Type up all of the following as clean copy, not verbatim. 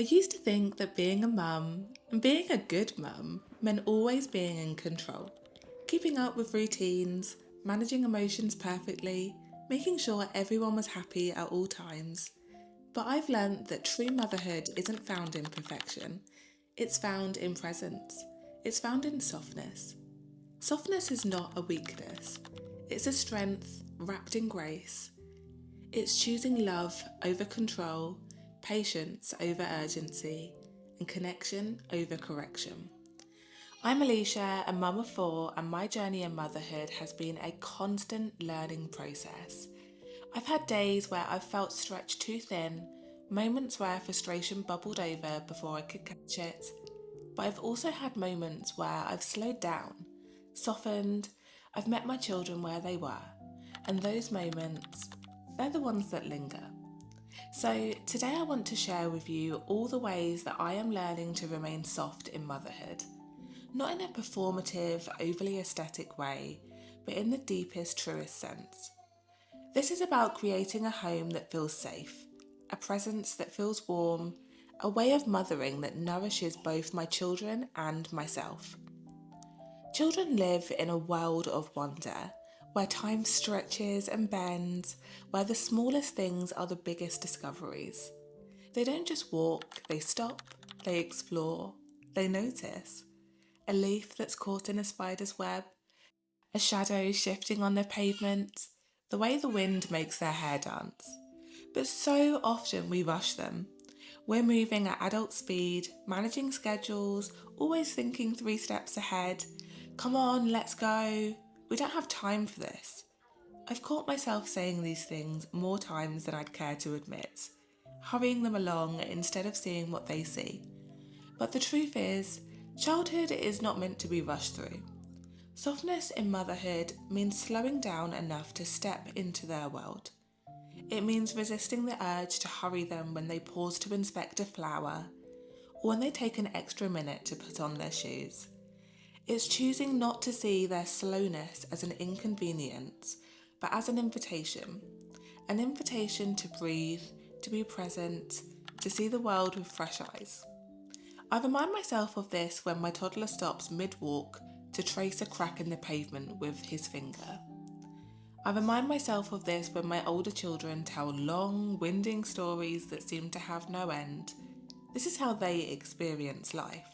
I used to think that being a mum, and being a good mum, meant always being in control, keeping up with routines, managing emotions perfectly, making sure everyone was happy at all times. But I've learned that true motherhood isn't found in perfection, it's found in presence, it's found in softness. Softness is not a weakness, it's a strength wrapped in grace. It's choosing love over control, patience over urgency, and connection over correction. I'm Alicia, a mum of four, and my journey in motherhood has been a constant learning process. I've had days where I've felt stretched too thin, moments where frustration bubbled over before I could catch it, but I've also had moments where I've slowed down, softened, I've met my children where they were, and those moments, they're the ones that linger. So, today I want to share with you all the ways that I am learning to remain soft in motherhood. Not in a performative, overly aesthetic way, but in the deepest, truest sense. This is about creating a home that feels safe, a presence that feels warm, a way of mothering that nourishes both my children and myself. Children live in a world of wonder, where time stretches and bends, where the smallest things are the biggest discoveries. They don't just walk, they stop, they explore, they notice. A leaf that's caught in a spider's web, a shadow shifting on the pavement, the way the wind makes their hair dance. But so often we rush them. We're moving at adult speed, managing schedules, always thinking 3 steps ahead. Come on, let's go. We don't have time for this. I've caught myself saying these things more times than I'd care to admit, hurrying them along instead of seeing what they see. But the truth is, childhood is not meant to be rushed through. Softness in motherhood means slowing down enough to step into their world. It means resisting the urge to hurry them when they pause to inspect a flower, or when they take an extra minute to put on their shoes. It's choosing not to see their slowness as an inconvenience, but as an invitation to breathe, to be present, to see the world with fresh eyes. I remind myself of this when my toddler stops mid-walk to trace a crack in the pavement with his finger. I remind myself of this when my older children tell long, winding stories that seem to have no end. This is how they experience life.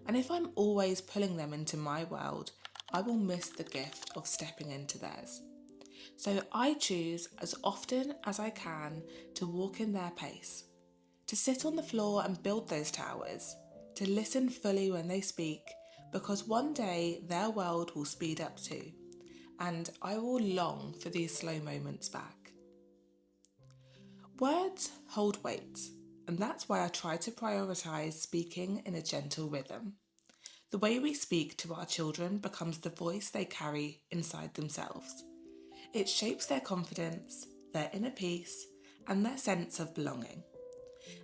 And if I'm always pulling them into my world, I will miss the gift of stepping into theirs. So I choose as often as I can to walk in their pace, to sit on the floor and build those towers, to listen fully when they speak, because one day their world will speed up too, and I will long for these slow moments back. Words hold weight, and that's why I try to prioritise speaking in a gentle rhythm. The way we speak to our children becomes the voice they carry inside themselves. It shapes their confidence, their inner peace, and their sense of belonging.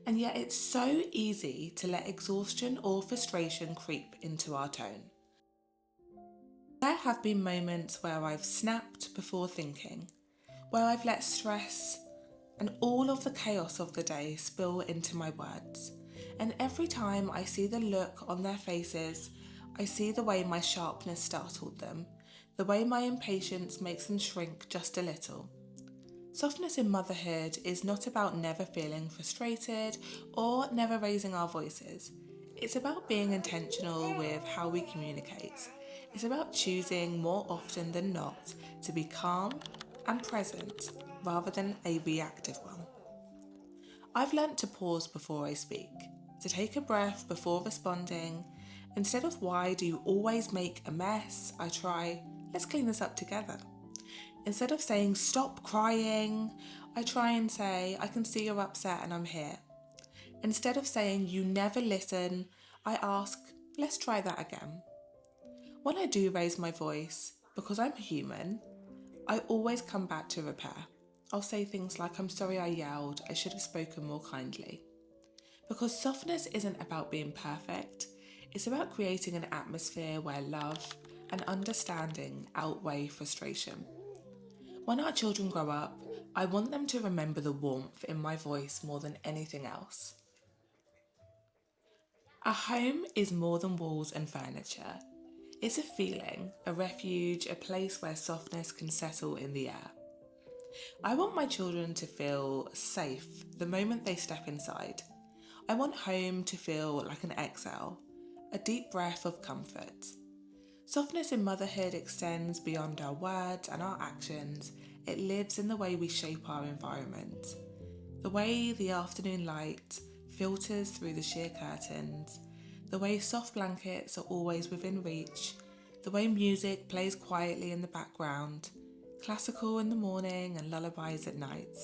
And yet it's so easy to let exhaustion or frustration creep into our tone. There have been moments where I've snapped before thinking, where I've let stress and all of the chaos of the day spill into my words. And every time I see the look on their faces, I see the way my sharpness startled them, the way my impatience makes them shrink just a little. Softness in motherhood is not about never feeling frustrated or never raising our voices. It's about being intentional with how we communicate. It's about choosing more often than not to be calm and present rather than a reactive one. I've learnt to pause before I speak, to take a breath before responding. Instead of "why do you always make a mess?" I try, "let's clean this up together." Instead of saying "stop crying," I try and say, "I can see you're upset and I'm here." Instead of saying "you never listen," I ask, "let's try that again." When I do raise my voice, because I'm human, I always come back to repair. I'll say things like, "I'm sorry I yelled, I should have spoken more kindly." Because softness isn't about being perfect, it's about creating an atmosphere where love and understanding outweigh frustration. When our children grow up, I want them to remember the warmth in my voice more than anything else. A home is more than walls and furniture. It's a feeling, a refuge, a place where softness can settle in the air. I want my children to feel safe the moment they step inside. I want home to feel like an exhale, a deep breath of comfort. Softness in motherhood extends beyond our words and our actions. It lives in the way we shape our environment. The way the afternoon light filters through the sheer curtains, the way soft blankets are always within reach, the way music plays quietly in the background, classical in the morning and lullabies at night.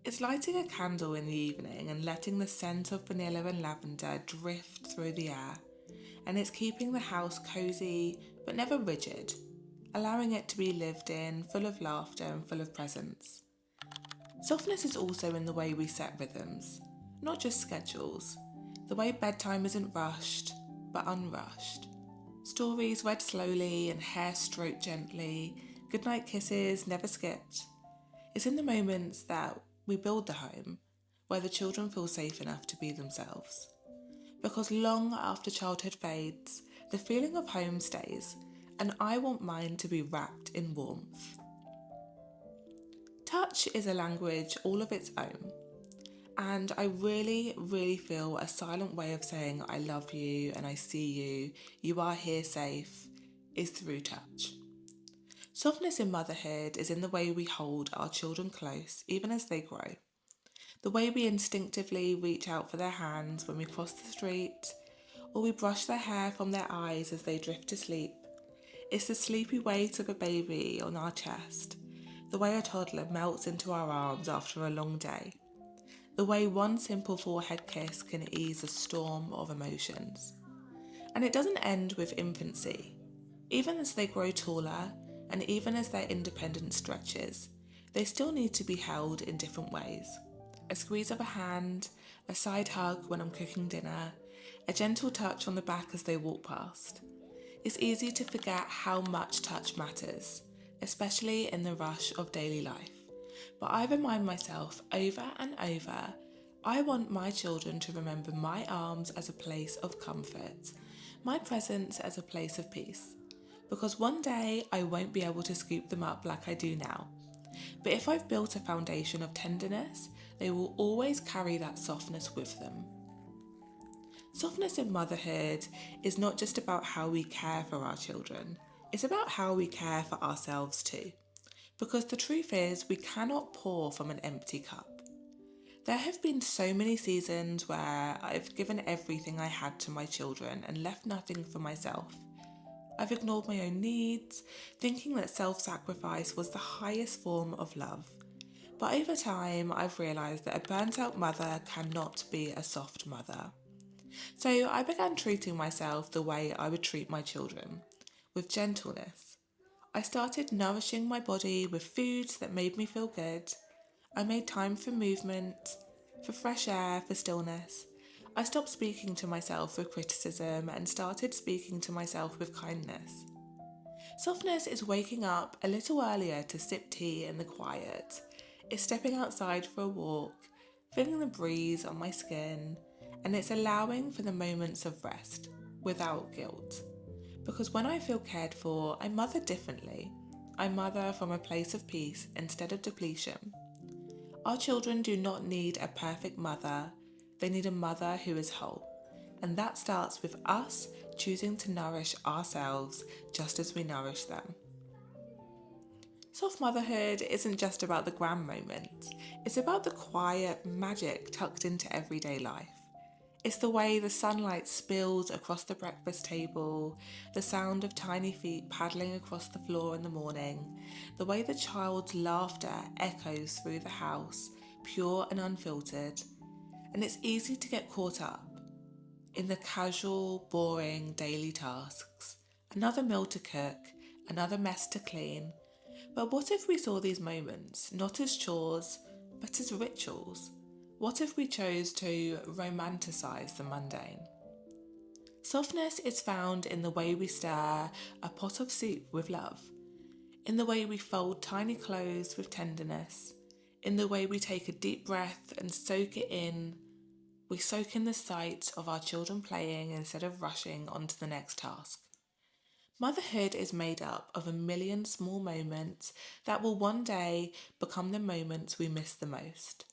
It's lighting a candle in the evening and letting the scent of vanilla and lavender drift through the air, and it's keeping the house cozy but never rigid, allowing it to be lived in, full of laughter and full of presence. Softness is also in the way we set rhythms, not just schedules. The way bedtime isn't rushed, but unrushed. Stories read slowly and hair stroked gently, goodnight kisses never skipped. It's in the moments that we build the home, where the children feel safe enough to be themselves. Because long after childhood fades, the feeling of home stays, and I want mine to be wrapped in warmth. Touch is a language all of its own, and I really feel a silent way of saying I love you and I see you, you are here safe, is through touch. Softness in motherhood is in the way we hold our children close even as they grow. The way we instinctively reach out for their hands when we cross the street, or we brush their hair from their eyes as they drift to sleep. It's the sleepy weight of a baby on our chest, the way a toddler melts into our arms after a long day, the way one simple forehead kiss can ease a storm of emotions. And it doesn't end with infancy. Even as they grow taller, and even as their independence stretches, they still need to be held in different ways. A squeeze of a hand, a side hug when I'm cooking dinner, a gentle touch on the back as they walk past. It's easy to forget how much touch matters, especially in the rush of daily life. But I remind myself over and over, I want my children to remember my arms as a place of comfort, my presence as a place of peace. Because one day I won't be able to scoop them up like I do now. But if I've built a foundation of tenderness, they will always carry that softness with them. Softness in motherhood is not just about how we care for our children, it's about how we care for ourselves too. Because the truth is, we cannot pour from an empty cup. There have been so many seasons where I've given everything I had to my children and left nothing for myself. I've ignored my own needs, thinking that self-sacrifice was the highest form of love. But over time, I've realised that a burnt-out mother cannot be a soft mother. So I began treating myself the way I would treat my children, with gentleness. I started nourishing my body with foods that made me feel good. I made time for movement, for fresh air, for stillness. I stopped speaking to myself with criticism and started speaking to myself with kindness. Softness is waking up a little earlier to sip tea in the quiet. It's stepping outside for a walk, feeling the breeze on my skin, and it's allowing for the moments of rest without guilt. Because when I feel cared for, I mother differently. I mother from a place of peace instead of depletion. Our children do not need a perfect mother, they need a mother who is whole. And that starts with us choosing to nourish ourselves just as we nourish them. Soft motherhood isn't just about the grand moments, it's about the quiet magic tucked into everyday life. It's the way the sunlight spills across the breakfast table, the sound of tiny feet paddling across the floor in the morning, the way the child's laughter echoes through the house, pure and unfiltered. And it's easy to get caught up in the casual, boring daily tasks. Another meal to cook, another mess to clean. But what if we saw these moments not as chores, but as rituals? What if we chose to romanticize the mundane? Softness is found in the way we stir a pot of soup with love, in the way we fold tiny clothes with tenderness, in the way we take a deep breath and soak it in We soak in the sight of our children playing instead of rushing onto the next task. Motherhood is made up of a million small moments that will one day become the moments we miss the most.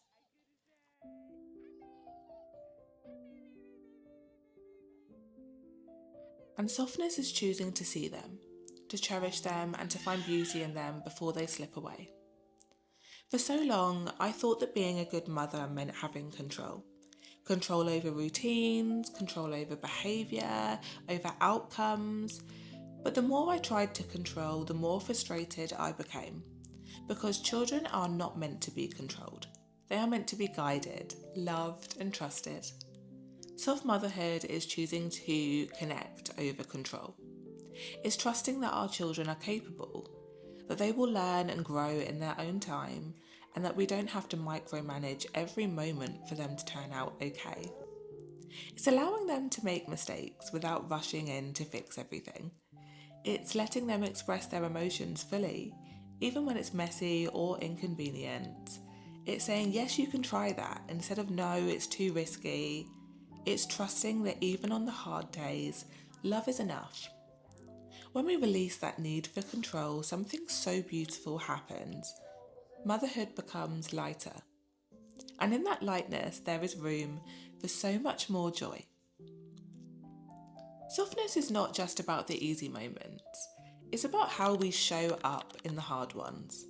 And softness is choosing to see them, to cherish them, and to find beauty in them before they slip away. For so long, I thought that being a good mother meant having control. Control over routines, control over behaviour, over outcomes. But the more I tried to control, the more frustrated I became. Because children are not meant to be controlled. They are meant to be guided, loved, and trusted. Soft motherhood is choosing to connect over control. It's trusting that our children are capable, that they will learn and grow in their own time, and that we don't have to micromanage every moment for them to turn out okay. It's allowing them to make mistakes without rushing in to fix everything. It's letting them express their emotions fully, even when it's messy or inconvenient. It's saying, yes, you can try that, instead of no, it's too risky. It's trusting that even on the hard days, love is enough. When we release that need for control, something so beautiful happens. Motherhood becomes lighter. And in that lightness, there is room for so much more joy. Softness is not just about the easy moments. It's about how we show up in the hard ones.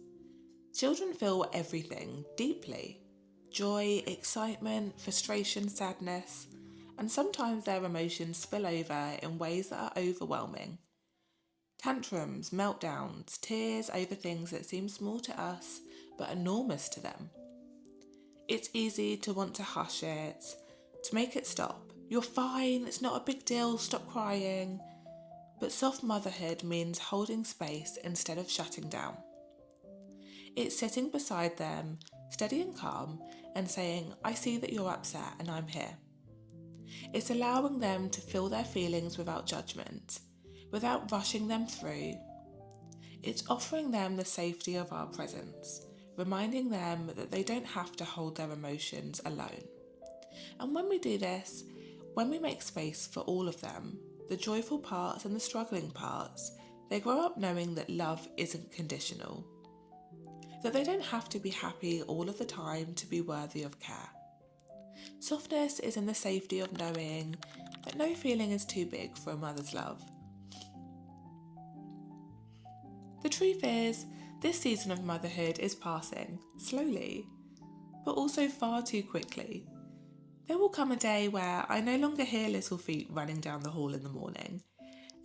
Children feel everything deeply. Joy, excitement, frustration, sadness. And sometimes their emotions spill over in ways that are overwhelming. Tantrums, meltdowns, tears over things that seem small to us but enormous to them. It's easy to want to hush it, to make it stop. You're fine, it's not a big deal, stop crying. But soft motherhood means holding space instead of shutting down. It's sitting beside them, steady and calm, and saying, I see that you're upset and I'm here. It's allowing them to feel their feelings without judgment, without rushing them through. It's offering them the safety of our presence, reminding them that they don't have to hold their emotions alone. And when we do this, when we make space for all of them, the joyful parts and the struggling parts, they grow up knowing that love isn't conditional, that they don't have to be happy all of the time to be worthy of care. Softness is in the safety of knowing that no feeling is too big for a mother's love. The truth is, this season of motherhood is passing, slowly, but also far too quickly. There will come a day where I no longer hear little feet running down the hall in the morning.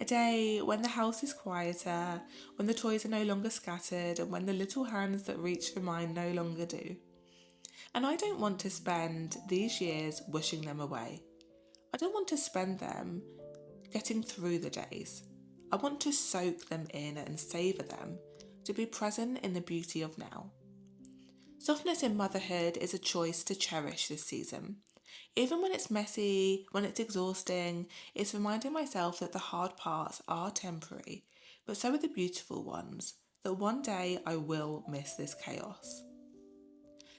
A day when the house is quieter, when the toys are no longer scattered, and when the little hands that reach for mine no longer do. And I don't want to spend these years wishing them away. I don't want to spend them getting through the days. I want to soak them in and savour them, to be present in the beauty of now. Softness in motherhood is a choice to cherish this season. Even when it's messy, when it's exhausting, it's reminding myself that the hard parts are temporary, but so are the beautiful ones, that one day I will miss this chaos.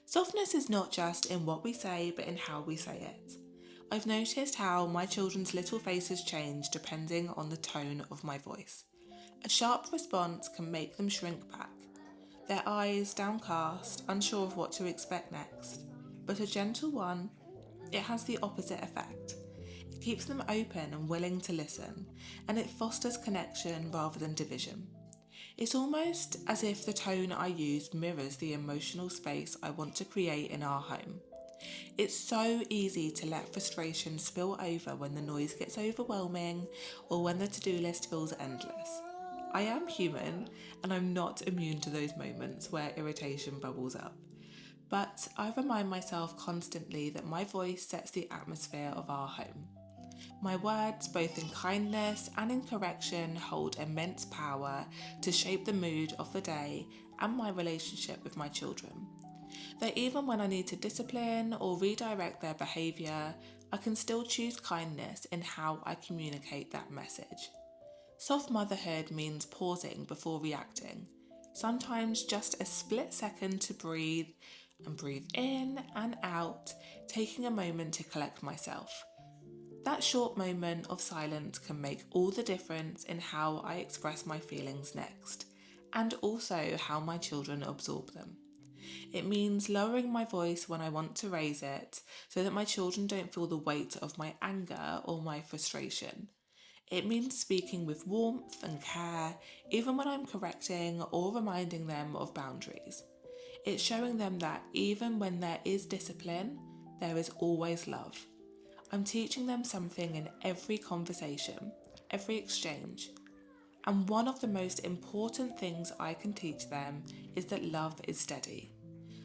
Softness is not just in what we say, but in how we say it. I've noticed how my children's little faces change depending on the tone of my voice. A sharp response can make them shrink back, their eyes downcast, unsure of what to expect next. But a gentle one, it has the opposite effect. It keeps them open and willing to listen, and it fosters connection rather than division. It's almost as if the tone I use mirrors the emotional space I want to create in our home. It's so easy to let frustration spill over when the noise gets overwhelming or when the to-do list feels endless. I am human and I'm not immune to those moments where irritation bubbles up. But I remind myself constantly that my voice sets the atmosphere of our home. My words, both in kindness and in correction, hold immense power to shape the mood of the day and my relationship with my children. That even when I need to discipline or redirect their behaviour, I can still choose kindness in how I communicate that message. Soft motherhood means pausing before reacting, sometimes just a split second to breathe and breathe in and out, taking a moment to collect myself. That short moment of silence can make all the difference in how I express my feelings next, and also how my children absorb them. It means lowering my voice when I want to raise it so that my children don't feel the weight of my anger or my frustration. It means speaking with warmth and care, even when I'm correcting or reminding them of boundaries. It's showing them that even when there is discipline, there is always love. I'm teaching them something in every conversation, every exchange. And one of the most important things I can teach them is that love is steady.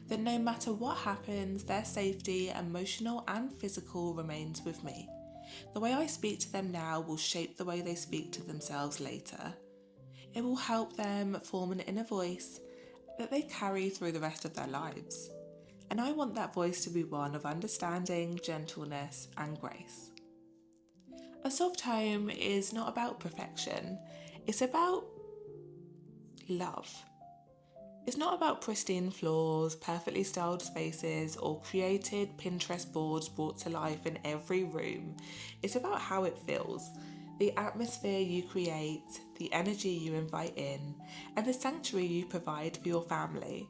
That no matter what happens, their safety, emotional and physical, remains with me. The way I speak to them now will shape the way they speak to themselves later. It will help them form an inner voice that they carry through the rest of their lives. And I want that voice to be one of understanding, gentleness, and grace. A soft home is not about perfection, it's about love. It's not about pristine floors, perfectly styled spaces, or created Pinterest boards brought to life in every room. It's about how it feels, the atmosphere you create, the energy you invite in, and the sanctuary you provide for your family.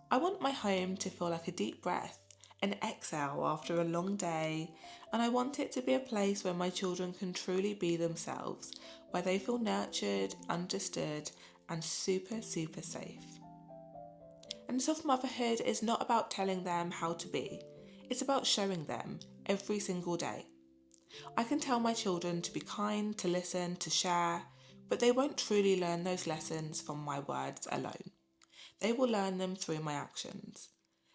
I want my home to feel like a deep breath, an exhale after a long day, and I want it to be a place where my children can truly be themselves, where they feel nurtured, understood, and super safe. And soft motherhood is not about telling them how to be, it's about showing them every single day. I can tell my children to be kind, to listen, to share, but they won't truly learn those lessons from my words alone. They will learn them through my actions.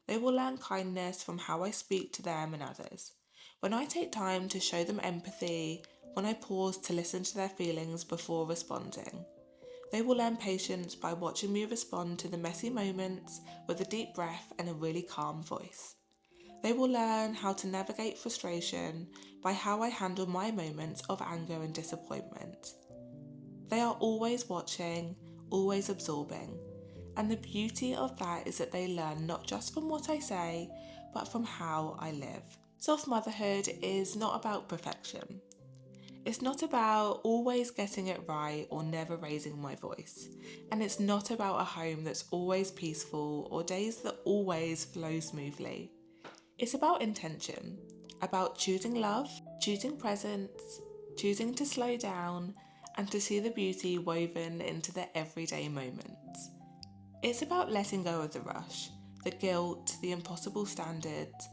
They will learn kindness from how I speak to them and others. When I take time to show them empathy, when I pause to listen to their feelings before responding. They will learn patience by watching me respond to the messy moments with a deep breath and a really calm voice. They will learn how to navigate frustration by how I handle my moments of anger and disappointment. They are always watching, always absorbing, and the beauty of that is that they learn not just from what I say, but from how I live. Soft motherhood is not about perfection. It's not about always getting it right or never raising my voice. And it's not about a home that's always peaceful or days that always flow smoothly. It's about intention, about choosing love, choosing presence, choosing to slow down, and to see the beauty woven into the everyday moments. It's about letting go of the rush, the guilt, the impossible standards,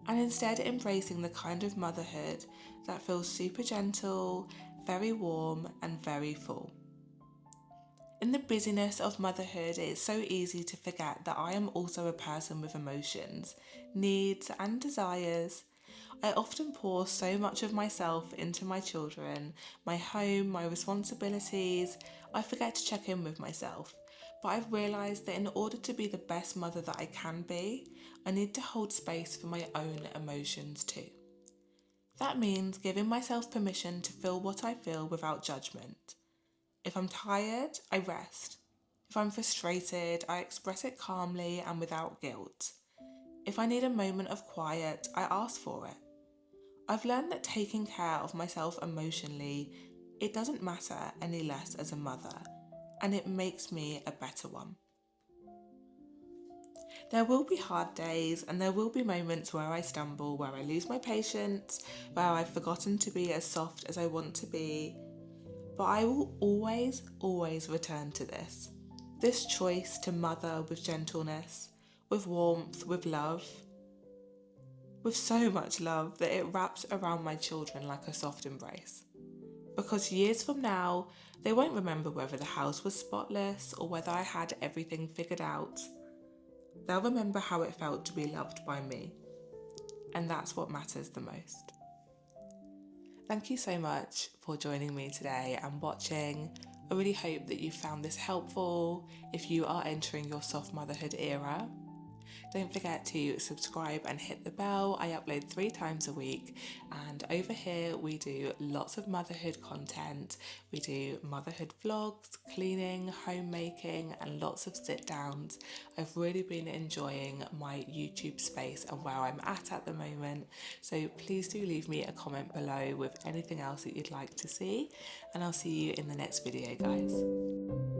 and instead embracing the kind of motherhood that feels super gentle, very warm, and very full. In the busyness of motherhood, it's so easy to forget that I am also a person with emotions, needs, and desires. I often pour so much of myself into my children, my home, my responsibilities. I forget to check in with myself. But I've realised that in order to be the best mother that I can be, I need to hold space for my own emotions too. That means giving myself permission to feel what I feel without judgment. If I'm tired, I rest. If I'm frustrated, I express it calmly and without guilt. If I need a moment of quiet, I ask for it. I've learned that taking care of myself emotionally, it doesn't matter any less as a mother, and it makes me a better one. There will be hard days and there will be moments where I stumble, where I lose my patience, where I've forgotten to be as soft as I want to be. But I will always return to this choice to mother with gentleness, with warmth, with love, with so much love that it wraps around my children like a soft embrace. Because years from now, they won't remember whether the house was spotless or whether I had everything figured out. They'll remember how it felt to be loved by me. And that's what matters the most. Thank you so much for joining me today and watching. I really hope that you found this helpful if you are entering your soft motherhood era. Don't forget to subscribe and hit the bell. I upload 3 times a week, and over here we do lots of motherhood content. We do motherhood vlogs, cleaning, homemaking, and lots of sit downs. I've really been enjoying my YouTube space and where I'm at the moment, so please do leave me a comment below with anything else that you'd like to see, and I'll see you in the next video, guys.